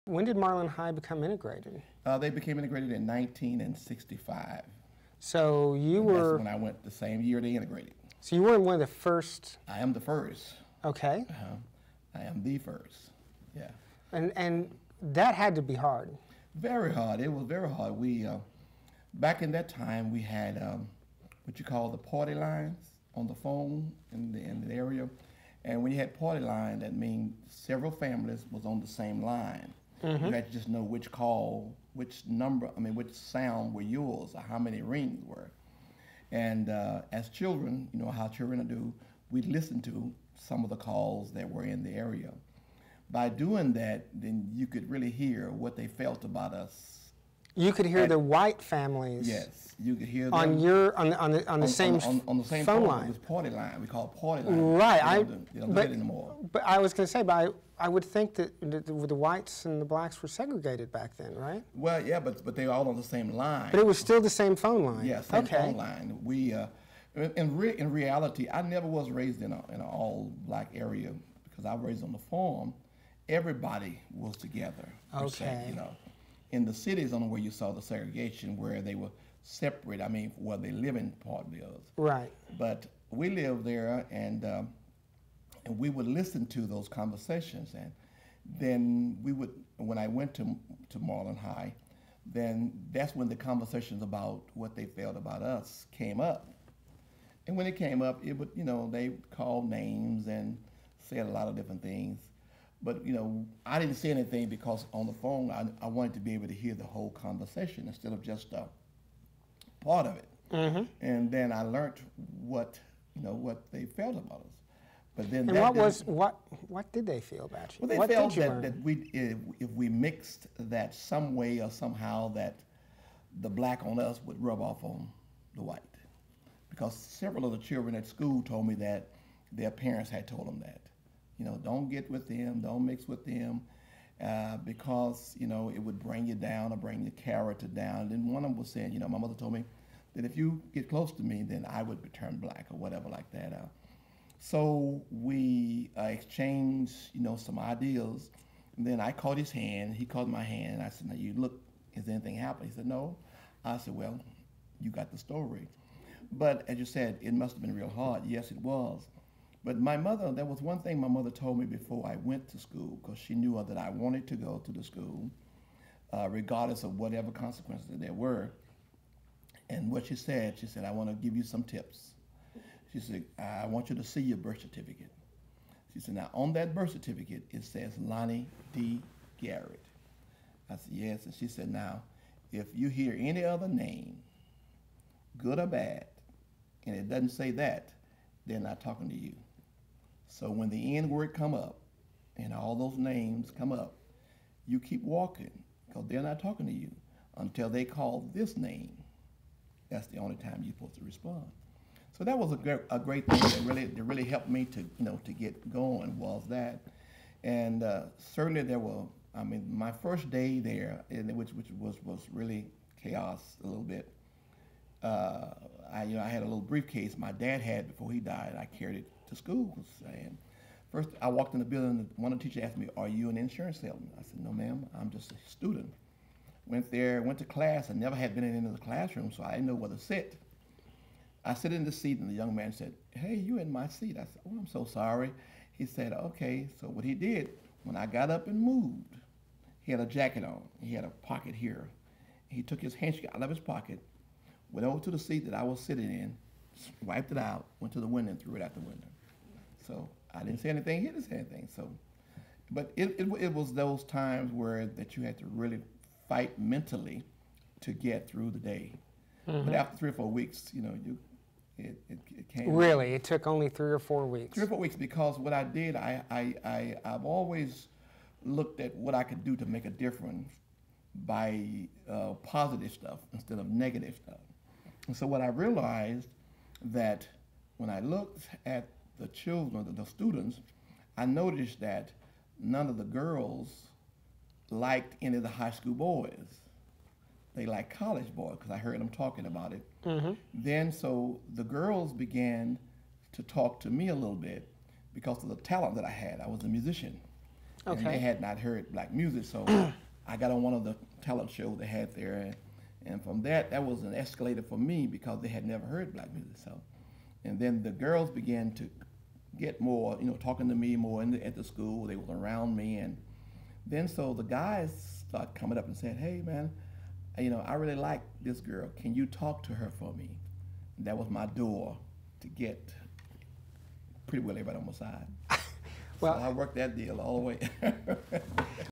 When did Marlin High become integrated? They became integrated in 1965. So you And were. That's when I went the same year they integrated. So you weren't one of the first. I am the first. Okay. I am the first. Yeah. And that had to be hard. Very hard. It was very hard. We back in that time we had what you call the party lines on the phone in the area, and when you had party line, that means several families was on the same line. You had to just know which call, which number, which sound were yours, or how many rings were. And as children, you know how children do, we listened to some of the calls that were in the area. By doing that, then you could really hear what they felt about us. You could hear the white families. Yes, you could hear them on the same phone line. It was party line. We call it party line. Right. They don't do it anymore. But I was going to say, I would think that the whites and the blacks were segregated back then, right? Well, yeah, but they were all on the same line. But it was still the same phone line. Yeah, same phone line. We, in reality, I never was raised in an all black area because I was raised on the farm. Everybody was together. Okay. You know, in the cities, on where you saw the segregation, where they were separate. Where they live in part of. Right. But we lived there, and we would listen to those conversations, and then we would. When I went to Marlin High, then that's when the conversations about what they felt about us came up. And when it came up, it would, they called names and said a lot of different things. But, I didn't say anything because on the phone, I wanted to be able to hear the whole conversation instead of just part of it. Mm-hmm. And then I learned what they felt about us. But then what did they feel about you? Well, they felt that if we mixed that some way or somehow, that the black on us would rub off on the white. Because several of the children at school told me that their parents had told them that. Don't get with them, don't mix with them, because, it would bring you down or bring your character down. And then one of them was saying, my mother told me that if you get close to me, then I would turn black or whatever like that. So we exchanged, some ideas. And then I caught his hand, he caught my hand, and I said, now you look, has anything happened? He said, no. I said, well, you got the story. But as you said, it must have been real hard. Yes, it was. But my mother, there was one thing my mother told me before I went to school, because she knew that I wanted to go to the school, regardless of whatever consequences there were. And what she said, I want to give you some tips. She said, I want you to see your birth certificate. She said, now on that birth certificate, it says Lonnie D. Garrett. I said, yes. And she said, now, if you hear any other name, good or bad, and it doesn't say that, they're not talking to you. So when the N word come up and all those names come up, you keep walking because they're not talking to you until they call this name. That's the only time you're supposed to respond. So that was a great thing that really helped me to get going, was that. And certainly there were, my first day there, which was really chaos a little bit. I had a little briefcase my dad had before he died. I carried it to school. And first, I walked in the building, and one of the teachers asked me, are you an insurance salesman? I said, no, ma'am, I'm just a student. Went there, went to class. I never had been in the classroom, so I didn't know where to sit. I sit in the seat, and the young man said, hey, you in my seat. I said, oh, I'm so sorry. He said, okay. So what he did, when I got up and moved, he had a jacket on. He had a pocket here. He took his handkerchief out of his pocket, went over to the seat that I was sitting in, wiped it out, went to the window and threw it out the window. So I didn't say anything, he didn't say anything. So, but it was those times where that you had to really fight mentally to get through the day. Mm-hmm. But after 3 or 4 weeks, it came. Really, it took only 3 or 4 weeks. 3 or 4 weeks, because what I did, I've always looked at what I could do to make a difference by positive stuff instead of negative stuff. And so what I realized, that when I looked at the children, the students, I noticed that none of the girls liked any of the high school boys. They liked college boys, because I heard them talking about it. Mm-hmm. Then so the girls began to talk to me a little bit because of the talent that I had. I was a musician. and Okay. they had not heard black music, so I got on one of the talent shows they had there, and from that was an escalator for me because they had never heard black music. So, and then the girls began to get more, talking to me more at the school. They were around me, and then so the guys started coming up and saying, "Hey, man, I really like this girl. Can you talk to her for me?" And that was my door to get pretty well everybody on my side. Well, so I worked that deal all the way.